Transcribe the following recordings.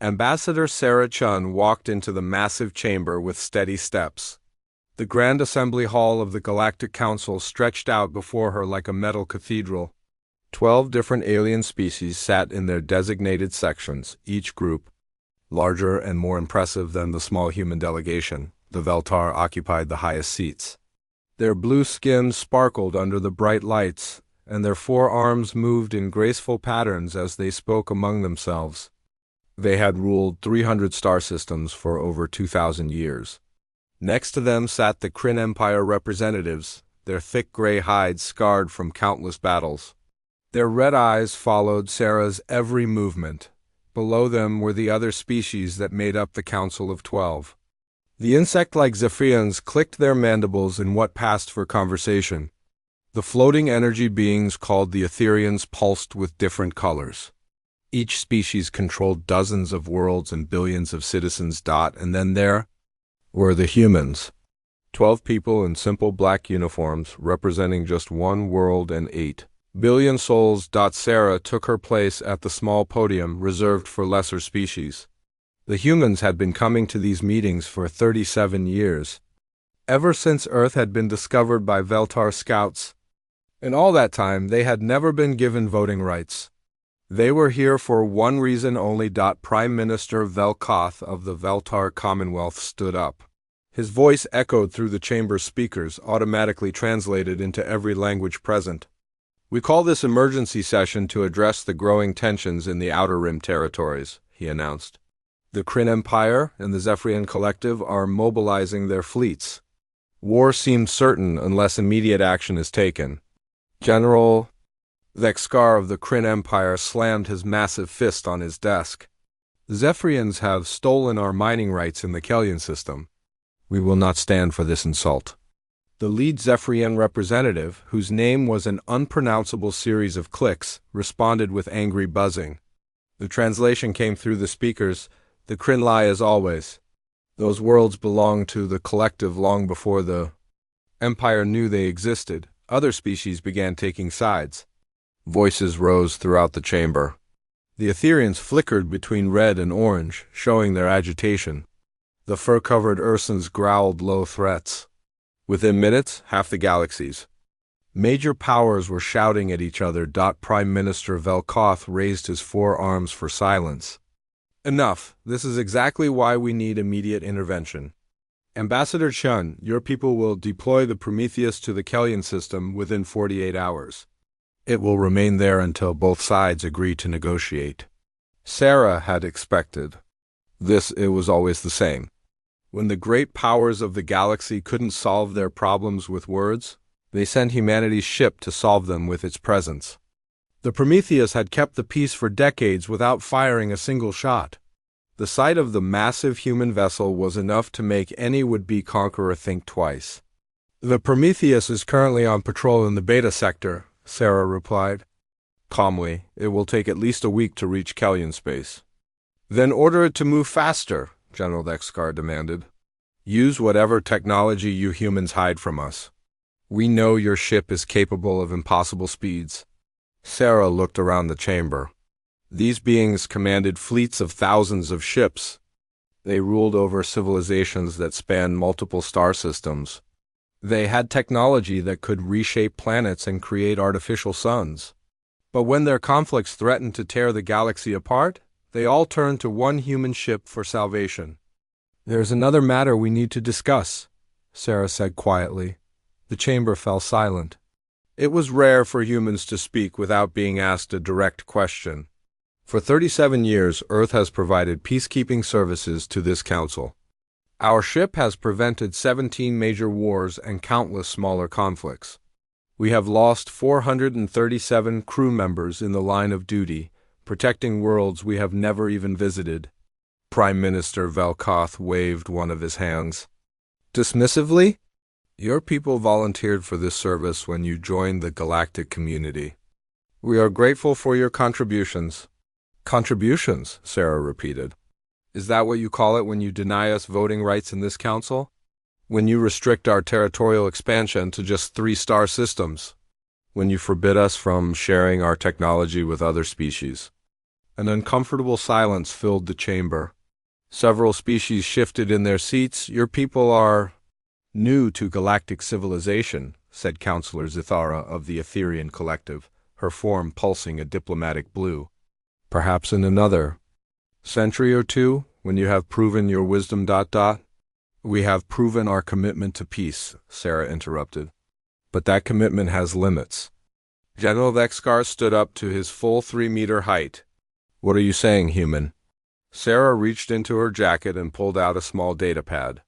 Ambassador Sarah Chun walked into the massive chamber with steady steps. The Grand Assembly Hall of the Galactic Council stretched out before her like a metal cathedral. 12 different alien species sat in their designated sections, each group larger and more impressive than the small human delegation. The Veltar occupied the highest seats. Their blue skins sparkled under the bright lights, and their forearms moved in graceful patterns as they spoke among themselves. They had ruled 300 star systems for over 2,000 years. Next to them sat the Kryn Empire representatives, their thick gray hides scarred from countless battles. Their red eyes followed Sarah's every movement. Below them were the other species that made up the Council of 12. The insect-like Zephyrians clicked their mandibles in what passed for conversation. The floating energy beings called the Etherians pulsed with different colors. Each species controlled dozens of worlds and billions of citizens. And then there were the humans. 12 people in simple black uniforms, representing just one world and 8 billion souls. Sarah took her place at the small podium reserved for lesser species. The humans had been coming to these meetings for 37 years, ever since Earth had been discovered by Veltar scouts. In all that time, they had never been given voting rights. They were here for one reason only. Prime Minister Velkoth of the Veltar Commonwealth stood up. His voice echoed through the chamber's speakers, automatically translated into every language present. "We call this emergency session to address the growing tensions in the Outer Rim territories," he announced. "The Kryn Empire and the Zephyrian Collective are mobilizing their fleets. War seems certain unless immediate action is taken." General Vexkar of the Kryn Empire slammed his massive fist on his desk. "The Zephyrians have stolen our mining rights in the Kellian system. We will not stand for this insult." The lead Zephyrian representative, whose name was an unpronounceable series of clicks, responded with angry buzzing. The translation came through the speakers. "The Kryn lie as always. Those worlds belonged to the Collective long before the Empire knew they existed. Other species began taking sides." Voices rose throughout the chamber. The Etherians flickered between red and orange, showing their agitation. The fur-covered Ursans growled low threats. Within minutes, half the galaxies. Major powers were shouting at each other. Prime Minister Velkoth raised his forearms for silence. "Enough. This is exactly why we need immediate intervention. Ambassador Chun, your people will deploy the Prometheus to the Kellian system within 48 hours. It will remain there until both sides agree to negotiate." Sarah had expected this. It was always the same. When the great powers of the galaxy couldn't solve their problems with words, they sent humanity's ship to solve them with its presence. The Prometheus had kept the peace for decades without firing a single shot. The sight of the massive human vessel was enough to make any would-be conqueror think twice. "The Prometheus is currently on patrol in the Beta sector," Sarah replied. Calmly, "It will take at least a week to reach Kellian space." "Then order it to move faster," General Vexkar demanded. "Use whatever technology you humans hide from us. We know your ship is capable of impossible speeds." Sarah looked around the chamber. These beings commanded fleets of thousands of ships. They ruled over civilizations that spanned multiple star systems. They had technology that could reshape planets and create artificial suns. But when their conflicts threatened to tear the galaxy apart, they all turned to one human ship for salvation. "There's another matter we need to discuss," Sarah said quietly. The chamber fell silent. It was rare for humans to speak without being asked a direct question. For 37 years, Earth has provided peacekeeping services to this council. Our ship has prevented 17 major wars and countless smaller conflicts. We have lost 437 crew members in the line of duty, protecting worlds we have never even visited. Prime Minister Velkoth waved one of his hands. Dismissively, "Your people volunteered for this service when you joined the galactic community. We are grateful for your contributions." "Contributions," Sarah repeated. "Is that what you call it when you deny us voting rights in this council? When you restrict our territorial expansion to just 3-star systems? When you forbid us from sharing our technology with other species?" An uncomfortable silence filled the chamber. Several species shifted in their seats. "Your people are new to galactic civilization," said Counselor Zithara of the Etherian Collective, her form pulsing a diplomatic blue. "Perhaps in another century or two, when you have proven your wisdom. We have proven our commitment to peace," Sarah interrupted. "But that commitment has limits." General Vexkar stood up to his full 3-meter height. "What are you saying, human?" Sarah reached into her jacket and pulled out a small datapad.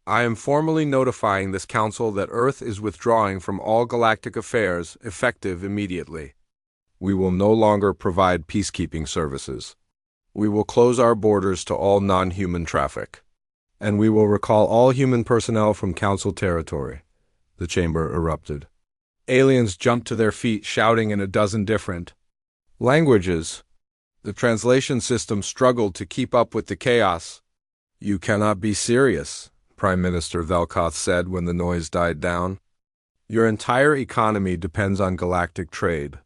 "I am formally notifying this council that Earth is withdrawing from all galactic affairs, effective immediately. We will no longer provide peacekeeping services. We will close our borders to all non-human traffic. And we will recall all human personnel from council territory." The chamber erupted. Aliens jumped to their feet, shouting in a dozen different languages. The translation system struggled to keep up with the chaos. "You cannot be serious," Prime Minister Velkoth said when the noise died down. "Your entire economy depends on galactic trade.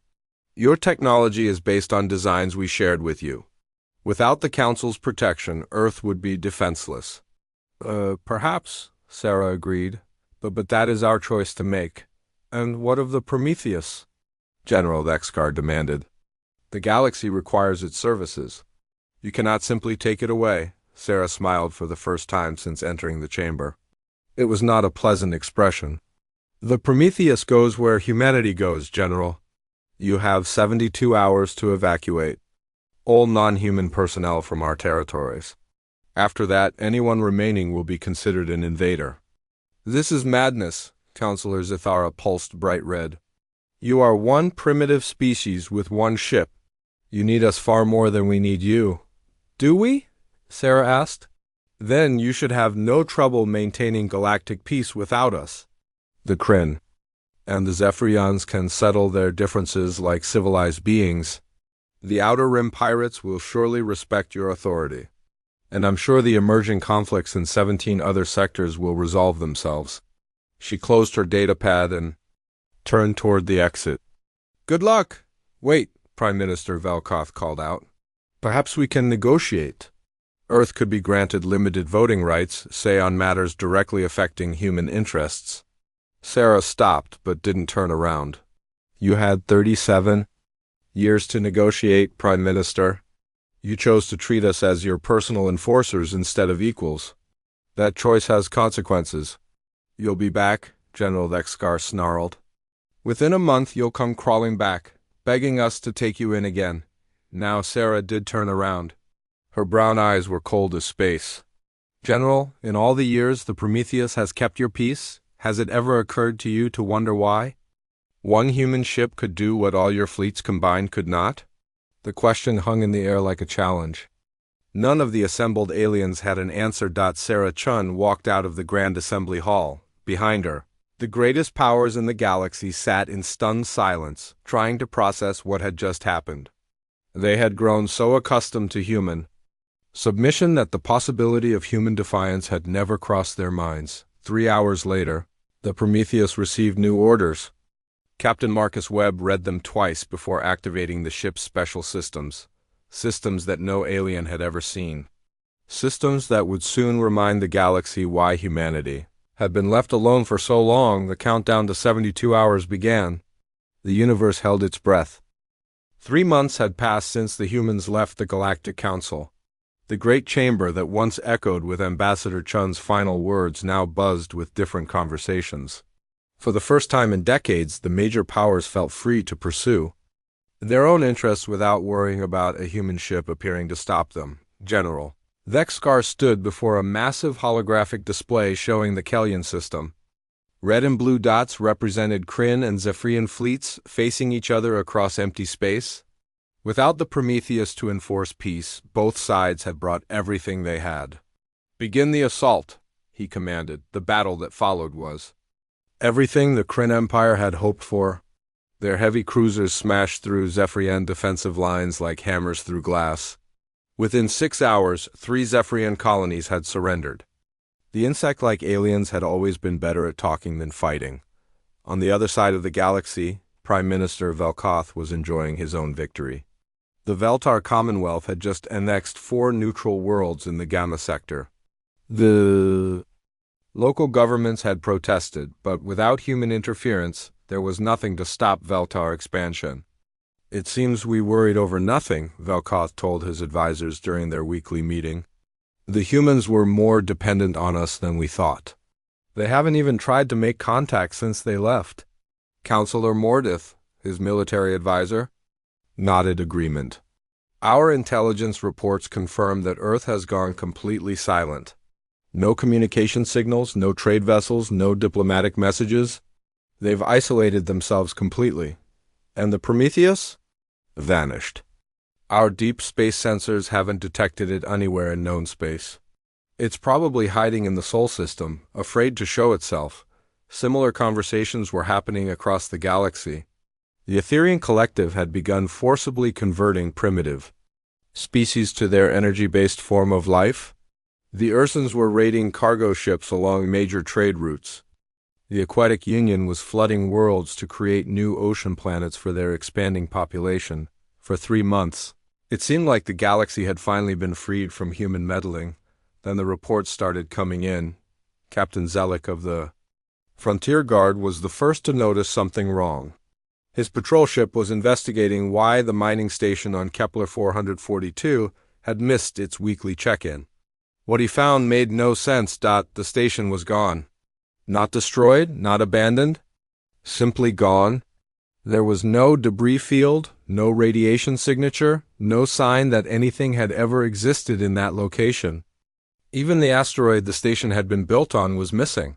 Your technology is based on designs we shared with you. Without the Council's protection, Earth would be defenseless." Perhaps," Sarah agreed, but that is our choice to make." "And what of the Prometheus?" General Vexkar demanded. "The galaxy requires its services. You cannot simply take it away." Sarah smiled for the first time since entering the chamber. It was not a pleasant expression. "The Prometheus goes where humanity goes, General. You have 72 hours to evacuate all non-human personnel from our territories. After that, anyone remaining will be considered an invader." "This is madness," Counselor Zithara pulsed bright red. "You are one primitive species with one ship. You need us far more than we need you." "Do we?" Sarah asked. "Then you should have no trouble maintaining galactic peace without us." The Kryn and the Zephyrians can settle their differences like civilized beings. The Outer Rim pirates will surely respect your authority. And I'm sure the emerging conflicts in 17 other sectors will resolve themselves. She closed her datapad and turned toward the exit. "Good luck!" "Wait," Prime Minister Velkoth called out. "Perhaps we can negotiate. Earth could be granted limited voting rights, say on matters directly affecting human interests." Sarah stopped but didn't turn around. "You had 37 years to negotiate, Prime Minister. You chose to treat us as your personal enforcers instead of equals. That choice has consequences." "You'll be back," General Vexkar snarled. "Within a month you'll come crawling back, begging us to take you in again." Now Sarah did turn around. Her brown eyes were cold as space. "General, in all the years the Prometheus has kept your peace, has it ever occurred to you to wonder why? One human ship could do what all your fleets combined could not?" The question hung in the air like a challenge. None of the assembled aliens had an answer. Sarah Chun walked out of the Grand Assembly Hall. Behind her, the greatest powers in the galaxy sat in stunned silence, trying to process what had just happened. They had grown so accustomed to human submission that the possibility of human defiance had never crossed their minds. 3 hours later, the Prometheus received new orders. Captain Marcus Webb read them twice before activating the ship's special systems that no alien had ever seen. Systems that would soon remind the galaxy why humanity had been left alone for so long. The countdown to 72 hours began. The universe held its breath. 3 months had passed since the humans left the Galactic Council. The great chamber that once echoed with Ambassador Chun's final words now buzzed with different conversations. For the first time in decades, the major powers felt free to pursue their own interests without worrying about a human ship appearing to stop them. General Vexkar stood before a massive holographic display showing the Kellian system. Red and blue dots represented Kryn and Zephyrian fleets facing each other across empty space. Without the Prometheus to enforce peace, both sides had brought everything they had. "Begin the assault," he commanded. The battle that followed was everything the Kryn Empire had hoped for. Their heavy cruisers smashed through Zephyrian defensive lines like hammers through glass. Within 6 hours, 3 Zephyrian colonies had surrendered. The insect-like aliens had always been better at talking than fighting. On the other side of the galaxy, Prime Minister Velkoth was enjoying his own victory. The Veltar Commonwealth had just annexed 4 neutral worlds in the Gamma sector. The local governments had protested, but without human interference, there was nothing to stop Veltar expansion. It seems we worried over nothing, Velkoth told his advisors during their weekly meeting. The humans were more dependent on us than we thought. They haven't even tried to make contact since they left. Counselor Mordith, his military advisor, nodded agreement. Our intelligence reports confirm that Earth has gone completely silent. No communication signals, no trade vessels, no diplomatic messages. They've isolated themselves completely. And the Prometheus? Vanished. Our deep space sensors haven't detected it anywhere in known space. It's probably hiding in the Sol system, afraid to show itself. Similar conversations were happening across the galaxy. The Etherian Collective had begun forcibly converting primitive species to their energy-based form of life. The Ursans were raiding cargo ships along major trade routes. The Aquatic Union was flooding worlds to create new ocean planets for their expanding population. For 3 months, it seemed like the galaxy had finally been freed from human meddling. Then the reports started coming in. Captain Zelik of the Frontier Guard was the first to notice something wrong. His patrol ship was investigating why the mining station on Kepler 442 had missed its weekly check-in. What he found made no sense. The station was gone. Not destroyed, not abandoned, simply gone. There was no debris field, no radiation signature, no sign that anything had ever existed in that location. Even the asteroid the station had been built on was missing.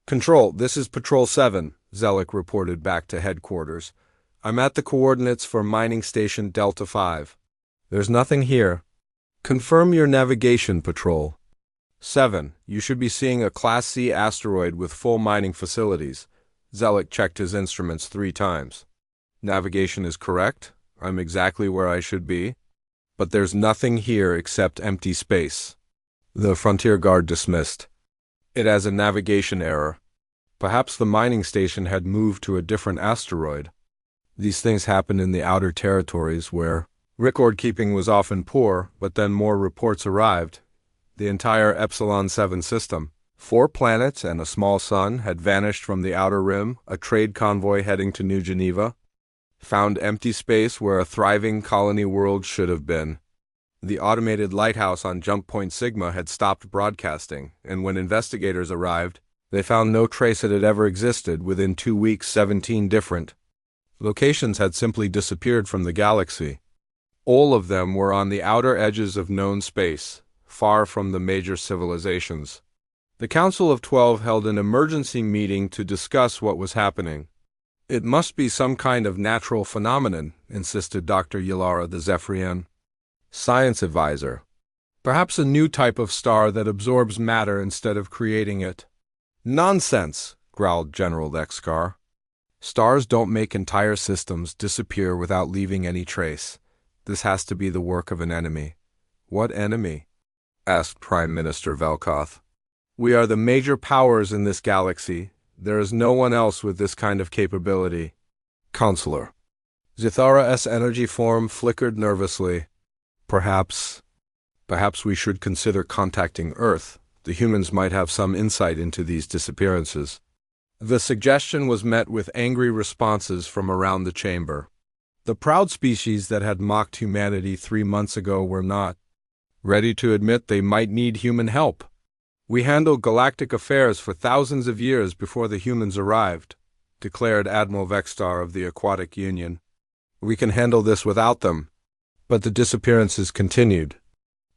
Control, this is Patrol 7, Zelik reported back to headquarters. I'm at the coordinates for mining station Delta 5. There's nothing here. Confirm your navigation, Patrol. 7. You should be seeing a Class C asteroid with full mining facilities. Zelik checked his instruments 3 times. Navigation is correct. I'm exactly where I should be. But there's nothing here except empty space. The Frontier Guard dismissed. It has a navigation error. Perhaps the mining station had moved to a different asteroid. These things happen in the outer territories where record-keeping was often poor, but then more reports arrived. The entire Epsilon 7 system, 4 planets and a small sun, had vanished from the outer rim, a trade convoy heading to New Geneva. Found empty space where a thriving colony world should have been. The automated lighthouse on Jump Point Sigma had stopped broadcasting, and when investigators arrived, they found no trace it had ever existed. Within 2 weeks, 17 different locations had simply disappeared from the galaxy. All of them were on the outer edges of known space, far from the major civilizations. The Council of 12 held an emergency meeting to discuss what was happening. It must be some kind of natural phenomenon, insisted Dr. Ylara the Zephyrian science advisor. Perhaps a new type of star that absorbs matter instead of creating it. Nonsense, growled General Lexkar. Stars don't make entire systems disappear without leaving any trace. This has to be the work of an enemy. What enemy? Asked Prime Minister Velkoth. We are the major powers in this galaxy. There is no one else with this kind of capability. Counselor. Zithara's energy form flickered nervously. Perhaps we should consider contacting Earth. The humans might have some insight into these disappearances. The suggestion was met with angry responses from around the chamber. The proud species that had mocked humanity 3 months ago were not ready to admit they might need human help. We handled galactic affairs for thousands of years before the humans arrived, declared Admiral Vextar of the Aquatic Union. We can handle this without them. But the disappearances continued,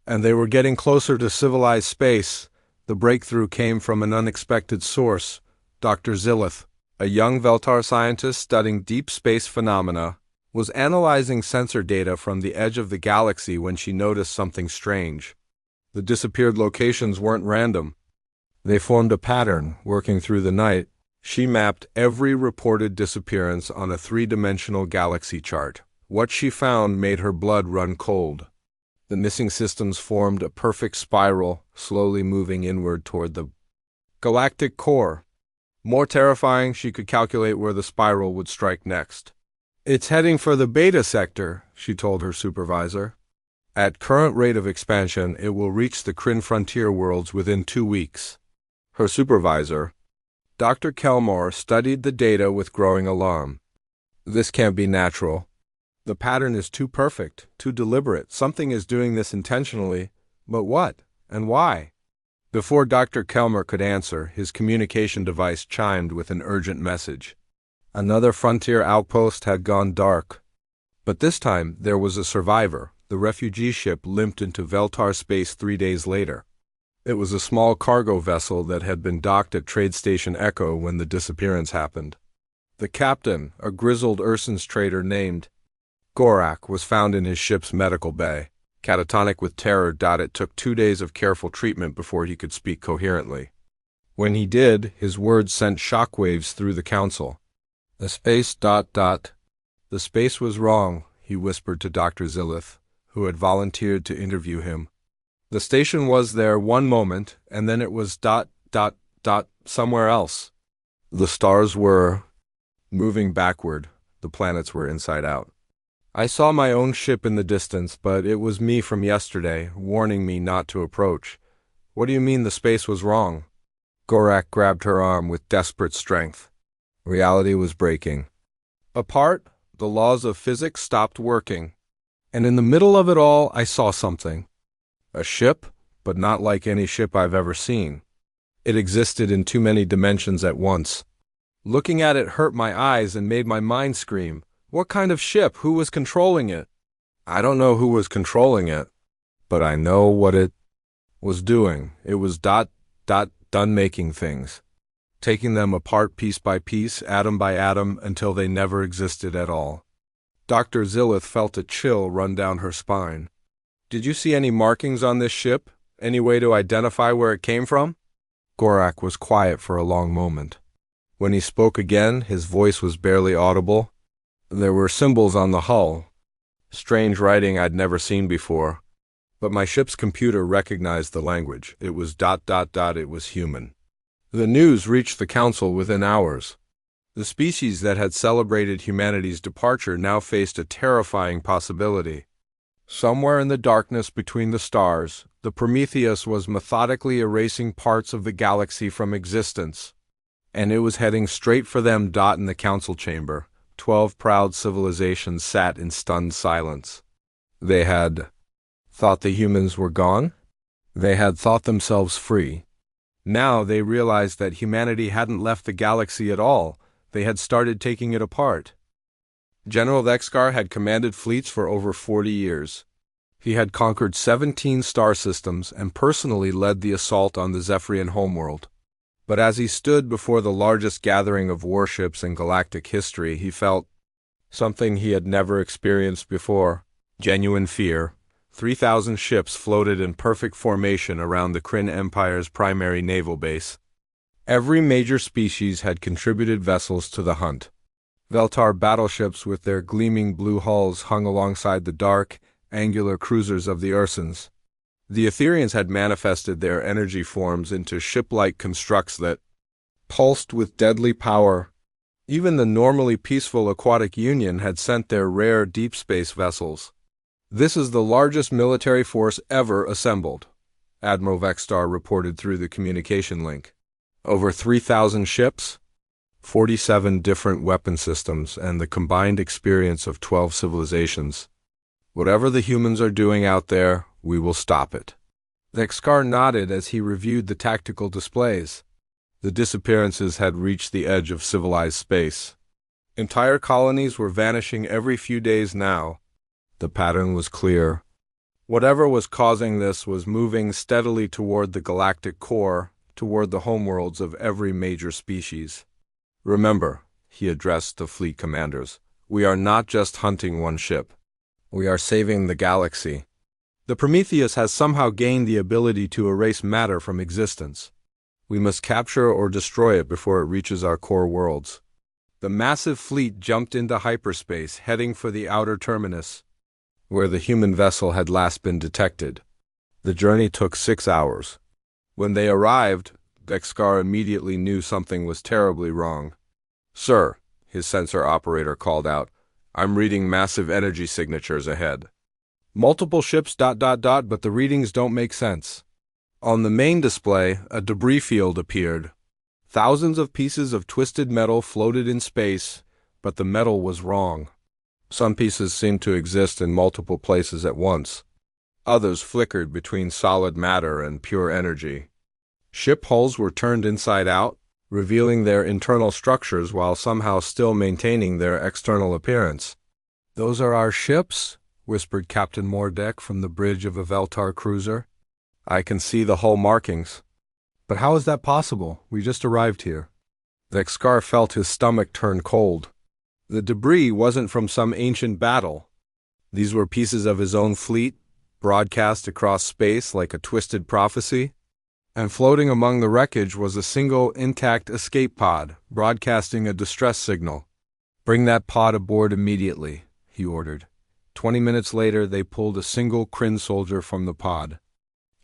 and they were getting closer to civilized space. The breakthrough came from an unexpected source. Dr. Zilith, a young Veltar scientist studying deep space phenomena, was analyzing sensor data from the edge of the galaxy when she noticed something strange. The disappeared locations weren't random. They formed a pattern, working through the night. She mapped every reported disappearance on a 3-dimensional galaxy chart. What she found made her blood run cold. The missing systems formed a perfect spiral, slowly moving inward toward the galactic core. More terrifying, she could calculate where the spiral would strike next. It's heading for the beta sector, she told her supervisor. At current rate of expansion, it will reach the Kryn frontier worlds within 2 weeks. Her supervisor, Dr. Kelmore, studied the data with growing alarm. This can't be natural. The pattern is too perfect, too deliberate. Something is doing this intentionally. But what? And why? Before Dr. Kelmer could answer, his communication device chimed with an urgent message. Another frontier outpost had gone dark. But this time, there was a survivor. The refugee ship limped into Veltar space 3 days later. It was a small cargo vessel that had been docked at Trade Station Echo when the disappearance happened. The captain, a grizzled Ursans trader named Gorak, was found in his ship's medical bay, catatonic with terror. It took 2 days of careful treatment before he could speak coherently. When he did, his words sent shockwaves through the council. The space... The space was wrong, he whispered to Dr. Zillith, who had volunteered to interview him. The station was there one moment, and then it was ... somewhere else. The stars were moving backward. The planets were inside out. I saw my own ship in the distance, but it was me from yesterday, warning me not to approach. What do you mean the space was wrong? Gorak grabbed her arm with desperate strength. Reality was breaking. Apart, the laws of physics stopped working. And in the middle of it all, I saw something. A ship, but not like any ship I've ever seen. It existed in too many dimensions at once. Looking at it hurt my eyes and made my mind scream. What kind of ship? Who was controlling it? I don't know who was controlling it, but I know what it was doing. It was done making things, taking them apart piece by piece, atom by atom, until they never existed at all. Dr. Zillith felt a chill run down her spine. Did you see any markings on this ship? Any way to identify where it came from? Gorak was quiet for a long moment. When he spoke again, his voice was barely audible. There were symbols on the hull. Strange writing I'd never seen before. But my ship's computer recognized the language. It was ... It was human. The news reached the council within hours. The species that had celebrated humanity's departure now faced a terrifying possibility. Somewhere in the darkness between the stars, the Prometheus was methodically erasing parts of the galaxy from existence. And it was heading straight for them. In the council chamber, 12 proud civilizations sat in stunned silence. They had thought the humans were gone. They had thought themselves free. Now they realized that humanity hadn't left the galaxy at all. They had started taking it apart. General Vexkar had commanded fleets for over 40 years. He had conquered 17 star systems and personally led the assault on the Zephyrian homeworld. But as he stood before the largest gathering of warships in galactic history, he felt something he had never experienced before: genuine fear. 3,000 ships floated in perfect formation around the Kryn Empire's primary naval base. Every major species had contributed vessels to the hunt. Veltar battleships with their gleaming blue hulls hung alongside the dark, angular cruisers of the Ursans. The Etherians had manifested their energy forms into ship-like constructs that pulsed with deadly power. Even the normally peaceful Aquatic Union had sent their rare deep space vessels. This is the largest military force ever assembled, Admiral Vexstar reported through the communication link. Over 3,000 ships, 47 different weapon systems, and the combined experience of 12 civilizations. Whatever the humans are doing out there, we will stop it. Vexkar nodded as he reviewed the tactical displays. The disappearances had reached the edge of civilized space. Entire colonies were vanishing every few days now. The pattern was clear. Whatever was causing this was moving steadily toward the galactic core, toward the homeworlds of every major species. Remember, he addressed the fleet commanders, we are not just hunting one ship. We are saving the galaxy. The Prometheus has somehow gained the ability to erase matter from existence. We must capture or destroy it before it reaches our core worlds. The massive fleet jumped into hyperspace, heading for the outer terminus, where the human vessel had last been detected. The journey took 6 hours. When they arrived, Vexkar immediately knew something was terribly wrong. Sir, his sensor operator called out, I'm reading massive energy signatures ahead. Multiple ships ... but the readings don't make sense. On the main display, a debris field appeared. Thousands of pieces of twisted metal floated in space, but the metal was wrong. Some pieces seemed to exist in multiple places at once. Others flickered between solid matter and pure energy. Ship hulls were turned inside out, revealing their internal structures while somehow still maintaining their external appearance. "Those are our ships?" whispered Captain Mordeck from the bridge of a Veltar cruiser. "I can see the hull markings." "But how is that possible? We just arrived here." Vexcar felt his stomach turn cold. The debris wasn't from some ancient battle. These were pieces of his own fleet, broadcast across space like a twisted prophecy. And floating among the wreckage was a single intact escape pod, broadcasting a distress signal. "Bring that pod aboard immediately," he ordered. 20 minutes later, they pulled a single Kryn soldier from the pod.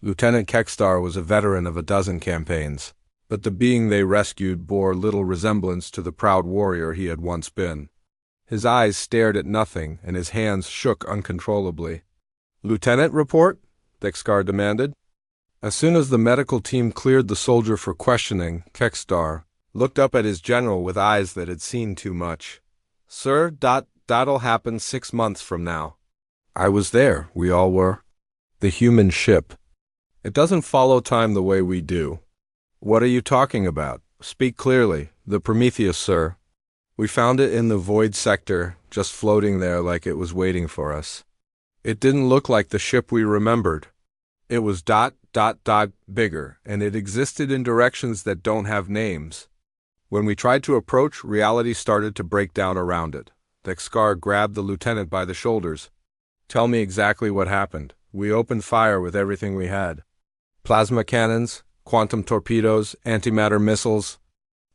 Lieutenant Kextar was a veteran of a dozen campaigns, but the being they rescued bore little resemblance to the proud warrior he had once been. His eyes stared at nothing, and his hands shook uncontrollably. "Lieutenant, report?" Kextar demanded. As soon as the medical team cleared the soldier for questioning, Kextar looked up at his general with eyes that had seen too much. "Sir, that'll happen 6 months from now." "I was there, we all were." "The human ship. It doesn't follow time the way we do." "What are you talking about? Speak clearly." "The Prometheus, sir. We found it in the void sector, just floating there like it was waiting for us. It didn't look like the ship we remembered. It was ... bigger, and it existed in directions that don't have names. When we tried to approach, reality started to break down around it." Vexcar grabbed the lieutenant by the shoulders. "Tell me exactly what happened." "We opened fire with everything we had. Plasma cannons, quantum torpedoes, antimatter missiles.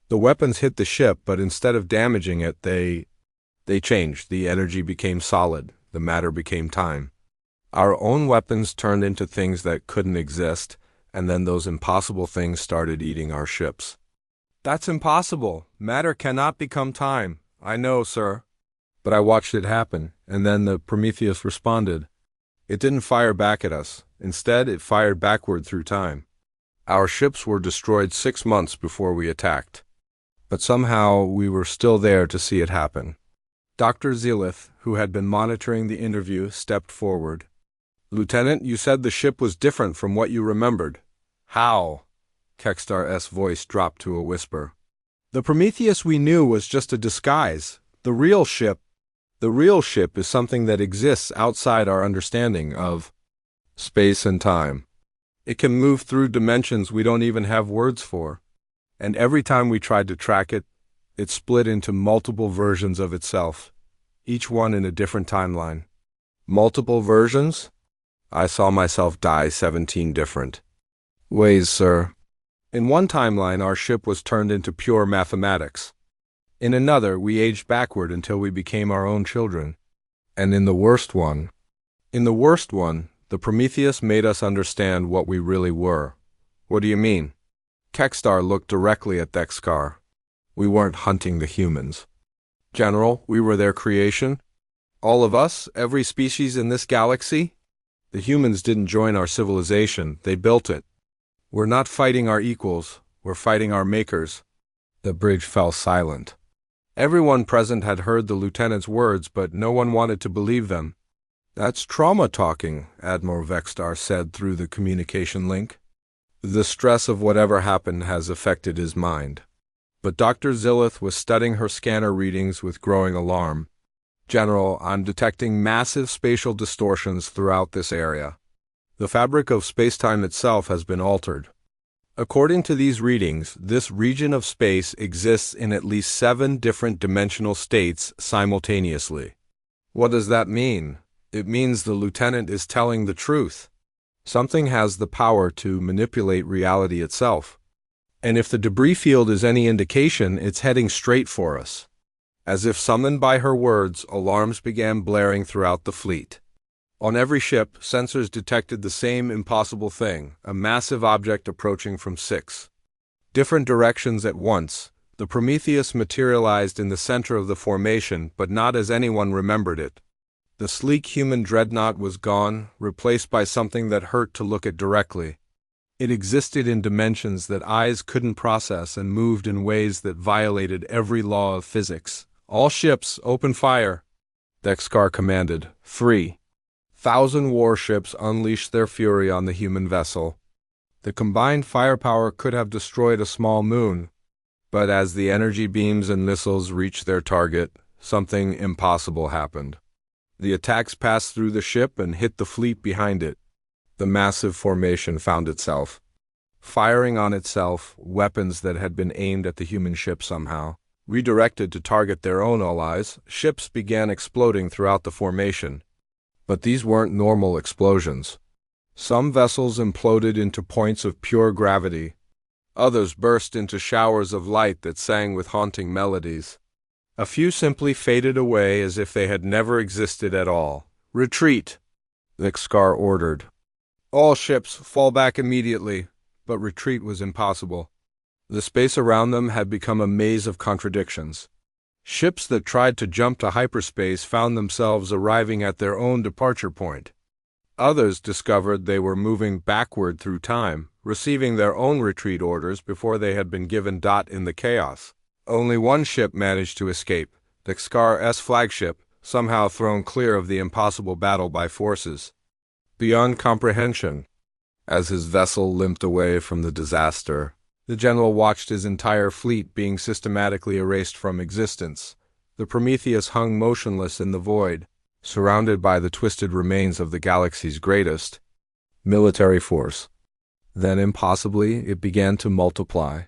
The weapons hit the ship, but instead of damaging it, they changed. The energy became solid. The matter became time. Our own weapons turned into things that couldn't exist, and then those impossible things started eating our ships." "That's impossible. Matter cannot become time." "I know, sir. But I watched it happen, and then the Prometheus responded. It didn't fire back at us. Instead, it fired backward through time. Our ships were destroyed 6 months before we attacked. But somehow we were still there to see it happen." Dr. Zilith, who had been monitoring the interview, stepped forward. "Lieutenant, you said the ship was different from what you remembered." "How?" Kextar's voice dropped to a whisper. "The Prometheus we knew was just a disguise. The real ship is something that exists outside our understanding of space and time. It can move through dimensions we don't even have words for. And every time we tried to track it, it split into multiple versions of itself, each one in a different timeline." "Multiple versions?" "I saw myself die 17 different ways, sir. In one timeline, our ship was turned into pure mathematics. In another, we aged backward until we became our own children. And in the worst one, the Prometheus made us understand what we really were." "What do you mean?" Kextar looked directly at Vexcar. "We weren't hunting the humans. General, we were their creation. All of us, every species in this galaxy. The humans didn't join our civilization, they built it. We're not fighting our equals, we're fighting our makers." The bridge fell silent. Everyone present had heard the lieutenant's words, but no one wanted to believe them. "That's trauma talking," Admiral Vextar said through the communication link. "The stress of whatever happened has affected his mind." But Dr. Zilith was studying her scanner readings with growing alarm. "General, I'm detecting massive spatial distortions throughout this area. The fabric of spacetime itself has been altered. According to these readings, this region of space exists in at least 7 different dimensional states simultaneously." "What does that mean?" "It means the lieutenant is telling the truth. Something has the power to manipulate reality itself. And if the debris field is any indication, it's heading straight for us." As if summoned by her words, alarms began blaring throughout the fleet. On every ship, sensors detected the same impossible thing, a massive object approaching from 6 different directions at once, The Prometheus materialized in the center of the formation, but not as anyone remembered it. The sleek human dreadnought was gone, replaced by something that hurt to look at directly. It existed in dimensions that eyes couldn't process and moved in ways that violated every law of physics. "All ships, open fire," Dexcar commanded. 3,000 warships unleashed their fury on the human vessel. The combined firepower could have destroyed a small moon, but as the energy beams and missiles reached their target, something impossible happened. The attacks passed through the ship and hit the fleet behind it. The massive formation found itself firing on itself, weapons that had been aimed at the human ship somehow. Redirected to target their own allies, ships began exploding throughout the formation. But these weren't normal explosions. Some vessels imploded into points of pure gravity. Others burst into showers of light that sang with haunting melodies. A few simply faded away as if they had never existed at all. "Retreat," Dexcar ordered. "All ships, fall back immediately," but retreat was impossible. The space around them had become a maze of contradictions. Ships that tried to jump to hyperspace found themselves arriving at their own departure point. Others discovered they were moving backward through time, receiving their own retreat orders before they had been given. In the chaos, only one ship managed to escape, Dexcar's flagship, somehow thrown clear of the impossible battle by forces beyond comprehension. As his vessel limped away from the disaster, the general watched his entire fleet being systematically erased from existence. The Prometheus hung motionless in the void, surrounded by the twisted remains of the galaxy's greatest military force. Then, impossibly, it began to multiply.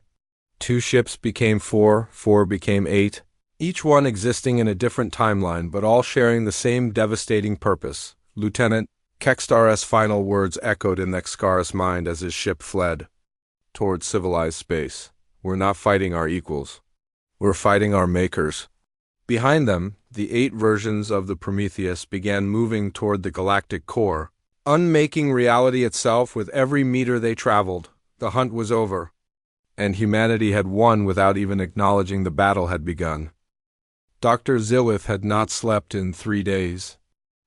2 ships became 4, 4 became 8, each one existing in a different timeline, but all sharing the same devastating purpose. Lieutenant Kextar's final words echoed in Dexcar's mind as his ship fled towards civilized space. "We're not fighting our equals. We're fighting our makers." Behind them, the 8 versions of the Prometheus began moving toward the galactic core, unmaking reality itself with every meter they traveled. The hunt was over, and humanity had won without even acknowledging the battle had begun. Dr. Zillith had not slept in 3 days.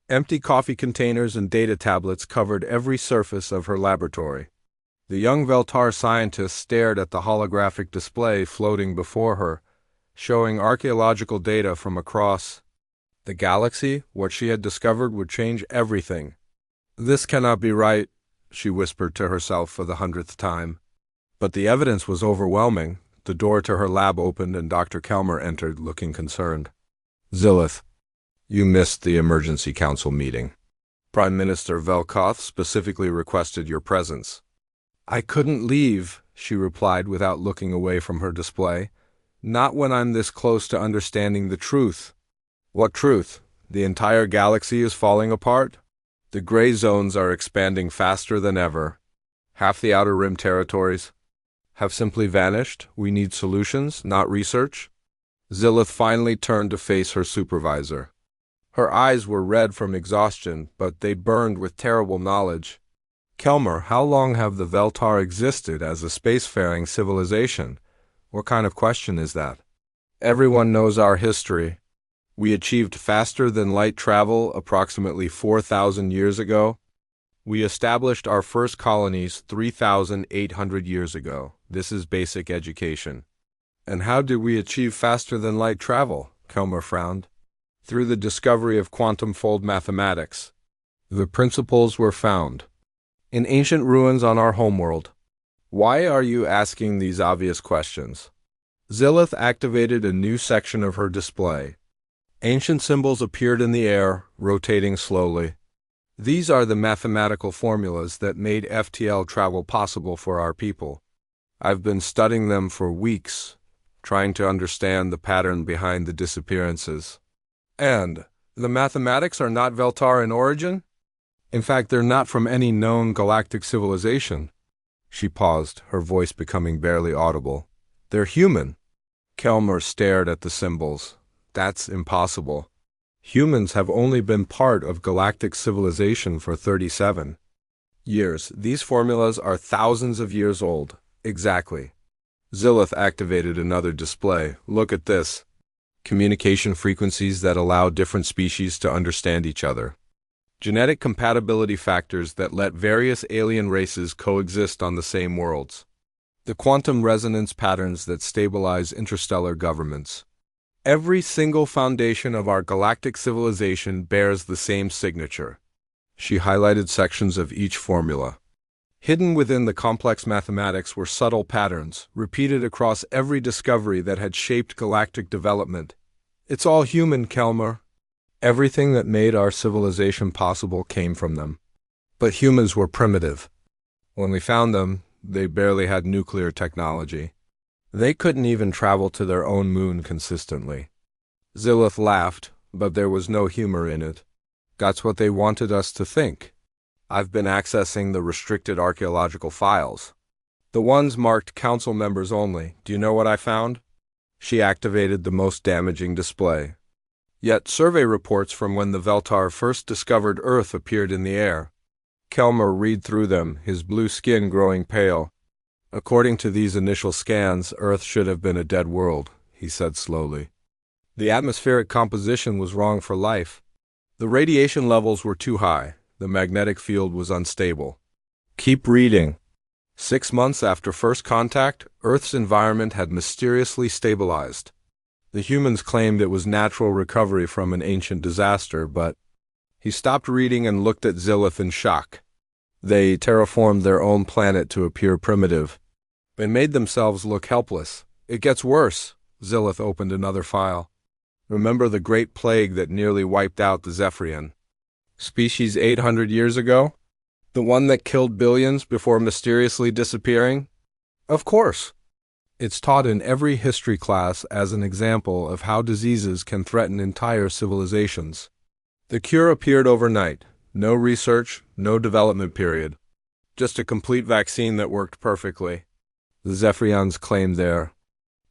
Empty coffee containers and data tablets covered every surface of her laboratory. The young Veltar scientist stared at the holographic display floating before her, showing archaeological data from across the galaxy. What she had discovered would change everything. "This cannot be right," she whispered to herself for the 100th time. But the evidence was overwhelming. The door to her lab opened and Dr. Kelmer entered, looking concerned. "Zillith, you missed the emergency council meeting. Prime Minister Velkoth specifically requested your presence." "I couldn't leave," she replied without looking away from her display. "Not when I'm this close to understanding the truth." "What truth? The entire galaxy is falling apart? The gray zones are expanding faster than ever. Half the Outer Rim territories have simply vanished. We need solutions, not research." Zillith finally turned to face her supervisor. Her eyes were red from exhaustion, but they burned with terrible knowledge. "Kelmer, how long have the Veltar existed as a spacefaring civilization? What kind of question is that? Everyone knows our history. We achieved faster-than-light travel approximately 4,000 years ago. We established our first colonies 3,800 years ago. This is basic education." "And how did we achieve faster-than-light travel?" Kelmer frowned. "Through the discovery of quantum fold mathematics. The principles were found in ancient ruins on our homeworld." "Why are you asking these obvious questions?" Zillith activated a new section of her display. Ancient symbols appeared in the air, rotating slowly. "These are the mathematical formulas that made FTL travel possible for our people. I've been studying them for weeks, trying to understand the pattern behind the disappearances." "And the mathematics are not Veltar in origin?" "In fact, they're not from any known galactic civilization." She paused, her voice becoming barely audible. "They're human." Kelmer stared at the symbols. "That's impossible. Humans have only been part of galactic civilization for 37 years. These formulas are thousands of years old." "Exactly. Zilith activated another display. Look at this. Communication frequencies that allow different species to understand each other. Genetic compatibility factors that let various alien races coexist on the same worlds. The quantum resonance patterns that stabilize interstellar governments. Every single foundation of our galactic civilization bears the same signature. She highlighted sections of each formula. Hidden within the complex mathematics were subtle patterns, repeated across every discovery that had shaped galactic development. It's all human, Kelmer. Everything that made our civilization possible came from them. But humans were primitive. When we found them, they barely had nuclear technology. They couldn't even travel to their own moon consistently. Zilith laughed, but there was no humor in it. That's what they wanted us to think. I've been accessing the restricted archaeological files. The ones marked council members only. Do you know what I found? She activated the most damaging display. Yet survey reports from when the Veltar first discovered Earth appeared in the air. Kelmer read through them, his blue skin growing pale. According to these initial scans, Earth should have been a dead world, he said slowly. The atmospheric composition was wrong for life. The radiation levels were too high. The magnetic field was unstable. Keep reading. 6 months after first contact, Earth's environment had mysteriously stabilized. The humans claimed it was natural recovery from an ancient disaster, but he stopped reading and looked at Zilith in shock. They terraformed their own planet to appear primitive. They made themselves look helpless. It gets worse. Zilith opened another file. Remember the Great Plague that nearly wiped out the Zephyrian species 800 years ago? The one that killed billions before mysteriously disappearing? Of course. It's taught in every history class as an example of how diseases can threaten entire civilizations. The cure appeared overnight. No research, no development period. Just a complete vaccine that worked perfectly. The Zephyrians claimed their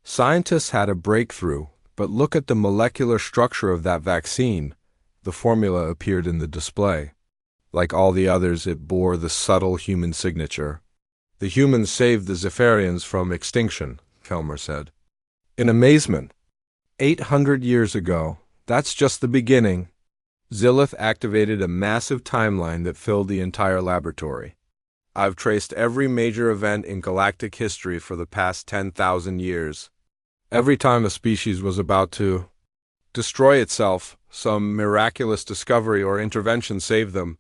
scientists had a breakthrough, but look at the molecular structure of that vaccine. The formula appeared in the display. Like all the others, it bore the subtle human signature. The humans saved the Zephyrians from extinction, Kelmer said. In amazement. 800 years ago. That's just the beginning. Zilith activated a massive timeline that filled the entire laboratory. I've traced every major event in galactic history for the past 10,000 years. Every time a species was about to destroy itself, some miraculous discovery or intervention saved them.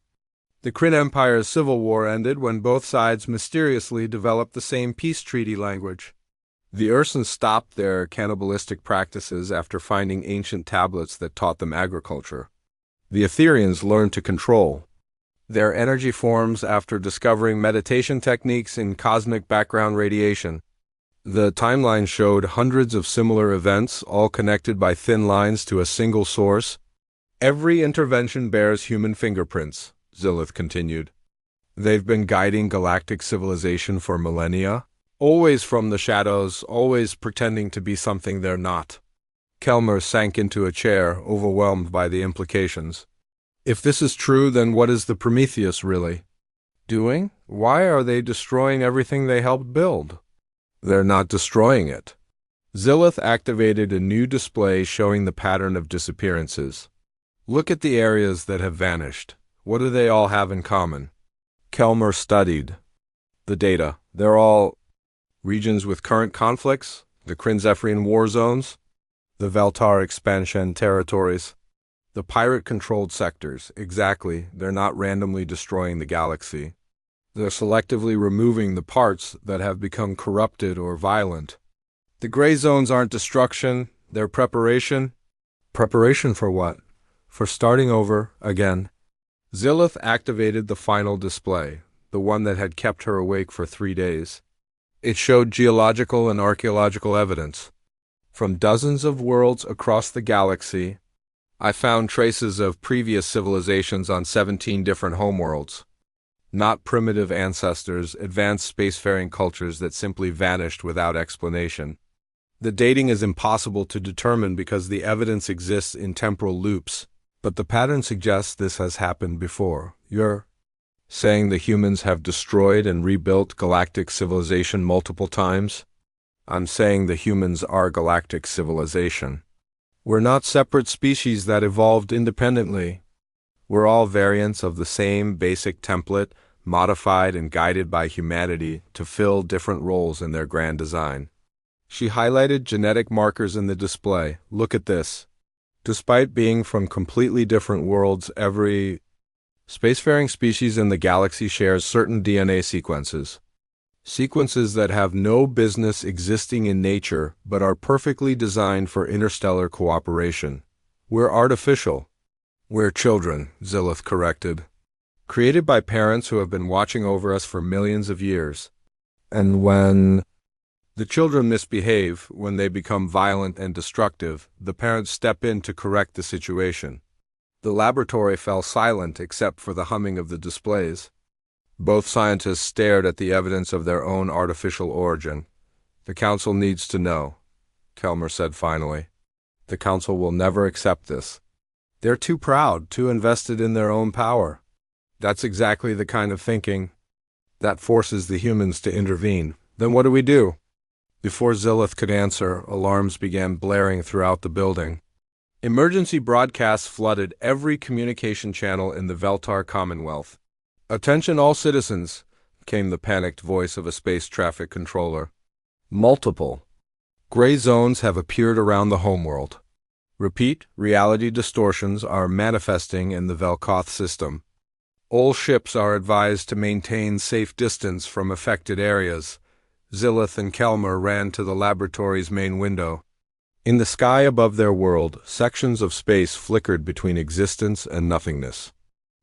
The Kryn Empire's civil war ended when both sides mysteriously developed the same peace treaty language. The Ursans stopped their cannibalistic practices after finding ancient tablets that taught them agriculture. The Etherians learned to control their energy forms after discovering meditation techniques in cosmic background radiation. The timeline showed hundreds of similar events, all connected by thin lines to a single source. Every intervention bears human fingerprints, Zilith continued. They've been guiding galactic civilization for millennia, always from the shadows, always pretending to be something they're not. Kelmer sank into a chair, overwhelmed by the implications. If this is true, then what is the Prometheus really doing? Why are they destroying everything they helped build? They're not destroying it. Zilith activated a new display showing the pattern of disappearances. Look at the areas that have vanished. What do they all have in common? Kelmer studied the data. They're all regions with current conflicts, the Kryn-Zephyrian war zones, the Veltar expansion territories, the pirate-controlled sectors. Exactly, they're not randomly destroying the galaxy. They're selectively removing the parts that have become corrupted or violent. The gray zones aren't destruction, they're preparation. Preparation for what? For starting over again. Zilith activated the final display, the one that had kept her awake for 3 days. It showed geological and archaeological evidence. From dozens of worlds across the galaxy, I found traces of previous civilizations on 17 different homeworlds. Not primitive ancestors, advanced spacefaring cultures that simply vanished without explanation. The dating is impossible to determine because the evidence exists in temporal loops, but the pattern suggests this has happened before. You're saying the humans have destroyed and rebuilt galactic civilization multiple times? I'm saying the humans are galactic civilization. We're not separate species that evolved independently. We're all variants of the same basic template, modified and guided by humanity to fill different roles in their grand design. She highlighted genetic markers in the display. Look at this. Despite being from completely different worlds, every spacefaring species in the galaxy shares certain DNA sequences. Sequences that have no business existing in nature but are perfectly designed for interstellar cooperation. We're artificial. We're children, Zillith corrected. Created by parents who have been watching over us for millions of years. And when the children misbehave, when they become violent and destructive, the parents step in to correct the situation. The laboratory fell silent except for the humming of the displays. Both scientists stared at the evidence of their own artificial origin. The Council needs to know, Kelmer said finally. The Council will never accept this. They're too proud, too invested in their own power. That's exactly the kind of thinking that forces the humans to intervene. Then what do we do? Before Zillith could answer, alarms began blaring throughout the building. Emergency broadcasts flooded every communication channel in the Veltar Commonwealth. "Attention all citizens," came the panicked voice of a space traffic controller. "Multiple gray zones have appeared around the homeworld. Repeat, reality distortions are manifesting in the Velkoth system. All ships are advised to maintain safe distance from affected areas." Zillith and Kelmer ran to the laboratory's main window. In the sky above their world, sections of space flickered between existence and nothingness.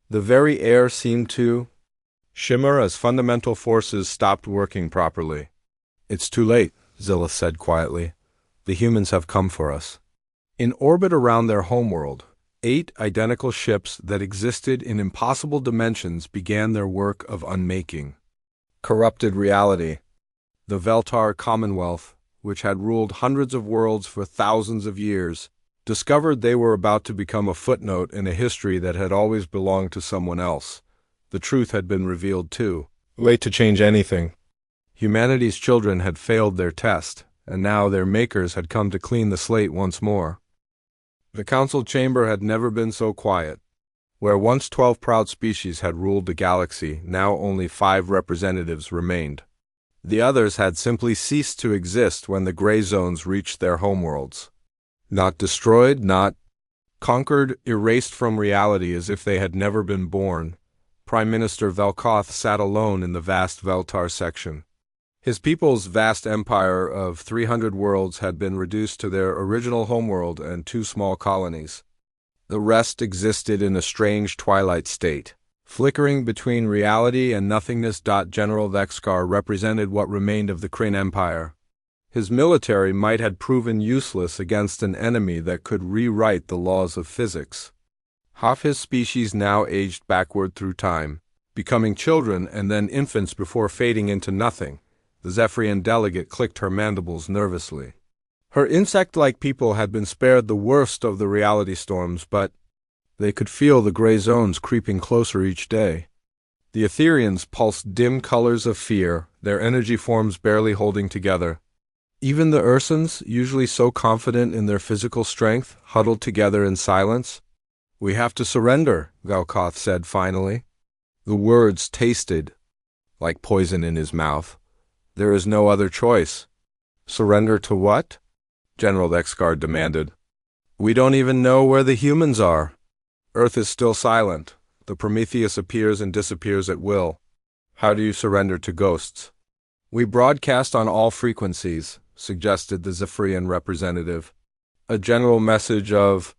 The very air seemed to shimmer as fundamental forces stopped working properly. "It's too late," Zillith said quietly. "The humans have come for us." In orbit around their homeworld, 8 identical ships that existed in impossible dimensions began their work of unmaking. Corrupted reality. The Veltar Commonwealth, which had ruled hundreds of worlds for thousands of years, discovered they were about to become a footnote in a history that had always belonged to someone else. The truth had been revealed too. Late to change anything. Humanity's children had failed their test, and now their makers had come to clean the slate once more. The council chamber had never been so quiet. Where once 12 proud species had ruled the galaxy, now only 5 representatives remained. The others had simply ceased to exist when the gray zones reached their homeworlds. Not destroyed, not conquered, erased from reality as if they had never been born. Prime Minister Velkoth sat alone in the vast Veltar section. His people's vast empire of 300 worlds had been reduced to their original homeworld and 2 small colonies. The rest existed in a strange twilight state, flickering between reality and nothingness. General Vexkar represented what remained of the Kryn Empire. His military might had proven useless against an enemy that could rewrite the laws of physics. Half his species now aged backward through time, becoming children and then infants before fading into nothing. The Zephyrian delegate clicked her mandibles nervously. Her insect-like people had been spared the worst of the reality storms, but they could feel the gray zones creeping closer each day. The Etherians pulsed dim colors of fear, their energy forms barely holding together. Even the Ursans, usually so confident in their physical strength, huddled together in silence. "We have to surrender," Velkoth said finally. The words tasted like poison in his mouth. "There is no other choice." "Surrender to what?" General Vexkar demanded. "We don't even know where the humans are. Earth is still silent. The Prometheus appears and disappears at will. How do you surrender to ghosts?" "We broadcast on all frequencies," suggested the Zephyrian representative. "A general message of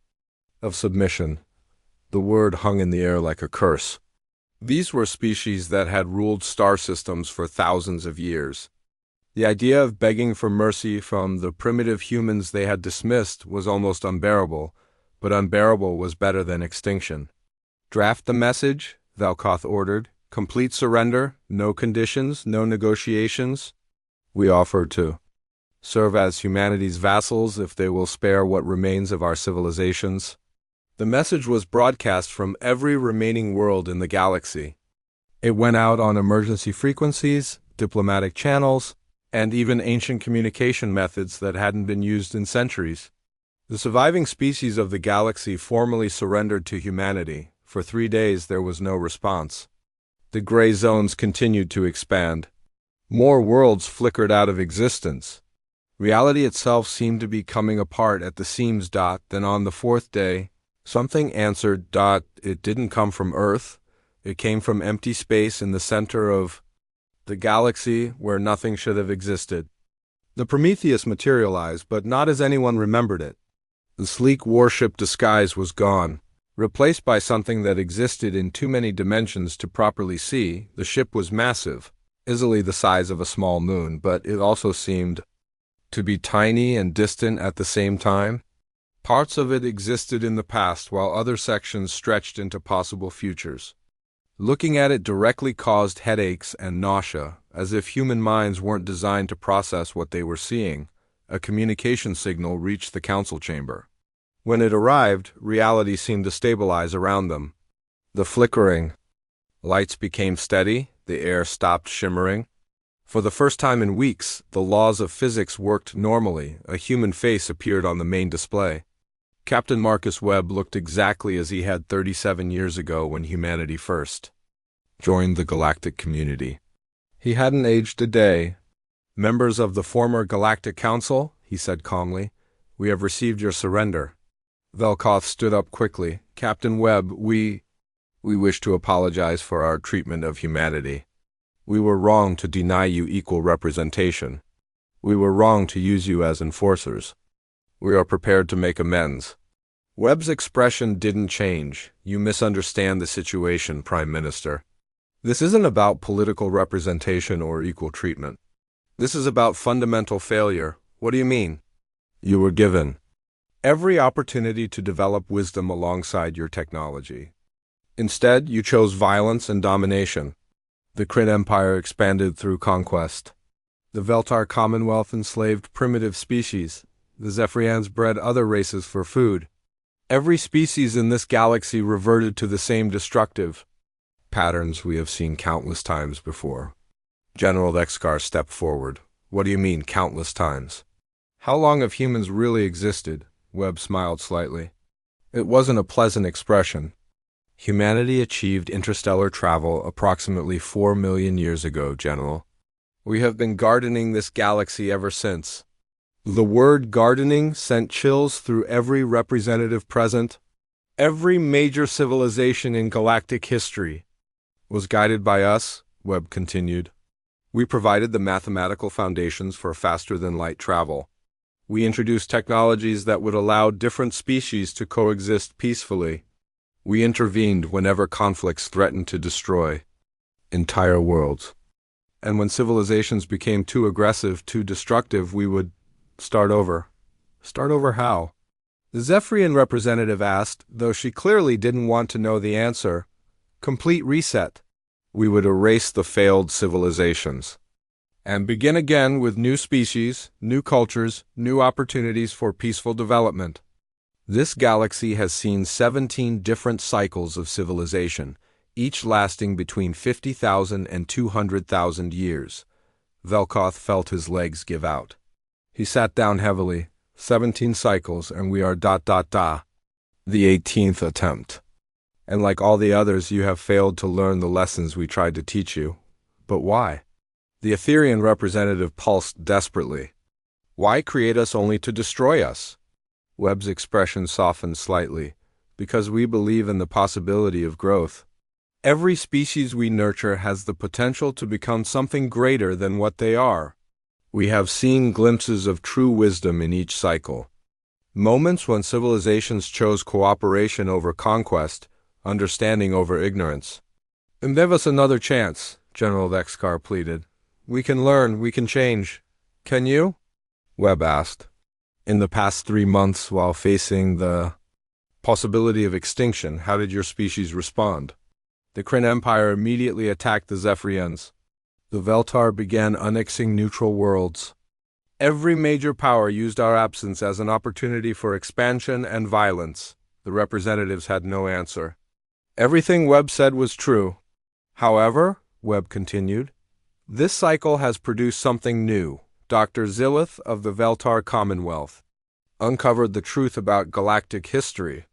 submission." The word hung in the air like a curse. These were species that had ruled star systems for thousands of years. The idea of begging for mercy from the primitive humans they had dismissed was almost unbearable, but unbearable was better than extinction. "Draft the message," Velkoth ordered. "Complete surrender, no conditions, no negotiations. We offer to serve as humanity's vassals if they will spare what remains of our civilizations." The message was broadcast from every remaining world in the galaxy. It went out on emergency frequencies, diplomatic channels, and even ancient communication methods that hadn't been used in centuries. The surviving species of the galaxy formally surrendered to humanity. For 3 days there was no response. The gray zones continued to expand. More worlds flickered out of existence. Reality itself seemed to be coming apart at the seams. Then on the 4th day, something answered. It didn't come from Earth. It came from empty space in the center of the galaxy where nothing should have existed. The Prometheus materialized, but not as anyone remembered it. The sleek warship disguise was gone, replaced by something that existed in too many dimensions to properly see. The ship was massive, easily the size of a small moon, but it also seemed to be tiny and distant at the same time. Parts of it existed in the past, while other sections stretched into possible futures. Looking at it directly caused headaches and nausea, as if human minds weren't designed to process what they were seeing. A communication signal reached the council chamber. When it arrived, reality seemed to stabilize around them. The flickering lights became steady, the air stopped shimmering. For the first time in weeks, the laws of physics worked normally. A human face appeared on the main display. Captain Marcus Webb looked exactly as he had 37 years ago when humanity first joined the galactic community. He hadn't aged a day. "Members of the former Galactic Council," he said calmly, "we have received your surrender." Velkoth stood up quickly. "Captain Webb, we wish to apologize for our treatment of humanity. We were wrong to deny you equal representation. We were wrong to use you as enforcers. We are prepared to make amends." Webb's expression didn't change. "You misunderstand the situation, Prime Minister. This isn't about political representation or equal treatment. This is about fundamental failure." "What do you mean?" "You were given every opportunity to develop wisdom alongside your technology. Instead, you chose violence and domination. The Kryn Empire expanded through conquest. The Veltar Commonwealth enslaved primitive species. The Zephyrians bred other races for food. Every species in this galaxy reverted to the same destructive patterns we have seen countless times before." General Dexkar stepped forward. "What do you mean, countless times?" "How long have humans really existed?" Webb smiled slightly. It wasn't a pleasant expression. "Humanity achieved interstellar travel approximately 4 million years ago, General. We have been gardening this galaxy ever since." The word gardening sent chills through every representative present. "Every major civilization in galactic history was guided by us," Webb continued. "We provided the mathematical foundations for faster-than-light travel. We introduced technologies that would allow different species to coexist peacefully. We intervened whenever conflicts threatened to destroy entire worlds. And when civilizations became too aggressive, too destructive, we would start over." "Start over how?" the Zephyrian representative asked, though she clearly didn't want to know the answer. "Complete reset. We would erase the failed civilizations and begin again with new species, new cultures, new opportunities for peaceful development. This galaxy has seen 17 different cycles of civilization, each lasting between 50,000 and 200,000 years." Velkoth felt his legs give out. He sat down heavily. 17 cycles, and we are ... the 18th attempt. And like all the others, you have failed to learn the lessons we tried to teach you. But why? The Etherian representative pulsed desperately. "Why create us only to destroy us?" Webb's expression softened slightly. "Because we believe in the possibility of growth. Every species we nurture has the potential to become something greater than what they are. We have seen glimpses of true wisdom in each cycle. Moments when civilizations chose cooperation over conquest, understanding over ignorance." "And give us another chance," General Dexkar pleaded. "We can learn, we can change." "Can you?" Webb asked. "In the past 3 months, while facing the possibility of extinction, how did your species respond?" "The Kryn Empire immediately attacked the Zephyrians. The Veltar began annexing neutral worlds. Every major power used our absence as an opportunity for expansion and violence." The representatives had no answer. Everything Webb said was true. "However," Webb continued, This cycle has produced something new. Dr. Zillith of the Veltar Commonwealth uncovered the truth about galactic history.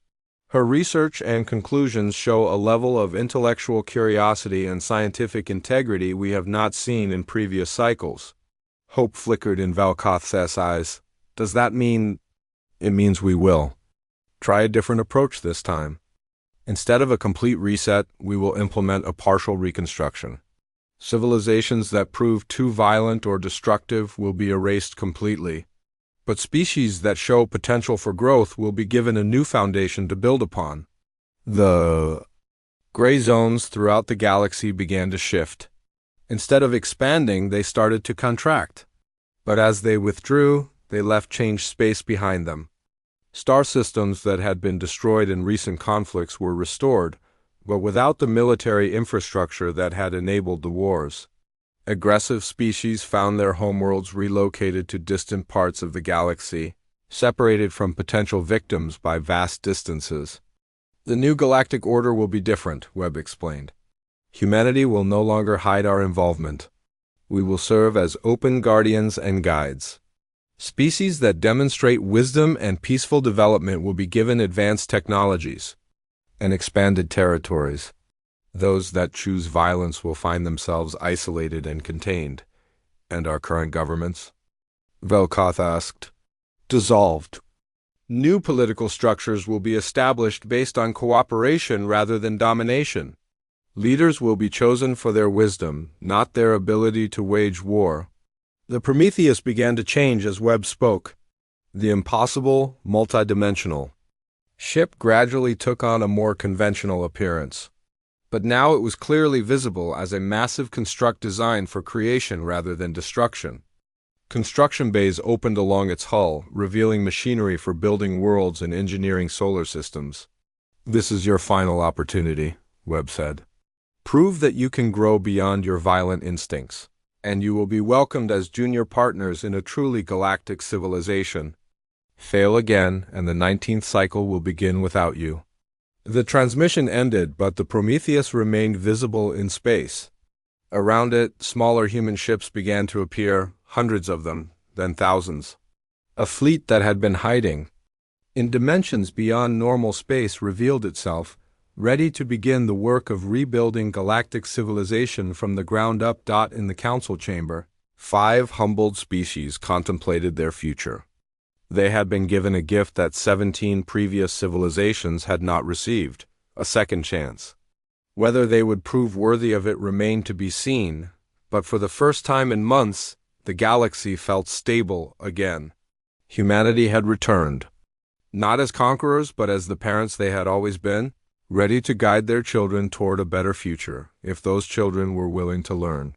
Her research and conclusions show a level of intellectual curiosity and scientific integrity we have not seen in previous cycles. Hope flickered in Valkoth's eyes. Does that mean... It means we will. Try a different approach this time. Instead of a complete reset, we will implement a partial reconstruction. Civilizations that prove too violent or destructive will be erased completely. But species that show potential for growth will be given a new foundation to build upon. The gray zones throughout the galaxy began to shift. Instead of expanding, they started to contract. But as they withdrew, they left changed space behind them. Star systems that had been destroyed in recent conflicts were restored, but without the military infrastructure that had enabled the wars. Aggressive species found their homeworlds relocated to distant parts of the galaxy, separated from potential victims by vast distances. The new galactic order will be different, Webb explained. Humanity will no longer hide our involvement. We will serve as open guardians and guides. Species that demonstrate wisdom and peaceful development will be given advanced technologies and expanded territories. Those that choose violence will find themselves isolated and contained. And our current governments? Velkoth asked. Dissolved. New political structures will be established based on cooperation rather than domination. Leaders will be chosen for their wisdom, not their ability to wage war. The Prometheus began to change as Webb spoke. The impossible, multidimensional ship gradually took on a more conventional appearance. But now it was clearly visible as a massive construct designed for creation rather than destruction. Construction bays opened along its hull, revealing machinery for building worlds and engineering solar systems. This is your final opportunity, Webb said. Prove that you can grow beyond your violent instincts, and you will be welcomed as junior partners in a truly galactic civilization. Fail again, and the 19th cycle will begin without you. The transmission ended, but the Prometheus remained visible in space. Around it, smaller human ships began to appear, hundreds of them, then thousands. A fleet that had been hiding in dimensions beyond normal space revealed itself, ready to begin the work of rebuilding galactic civilization from the ground up. In the council chamber, 5 humbled species contemplated their future. They had been given a gift that 17 previous civilizations had not received, a second chance. Whether they would prove worthy of it remained to be seen, but for the first time in months, the galaxy felt stable again. Humanity had returned, not as conquerors but as the parents they had always been, ready to guide their children toward a better future, if those children were willing to learn.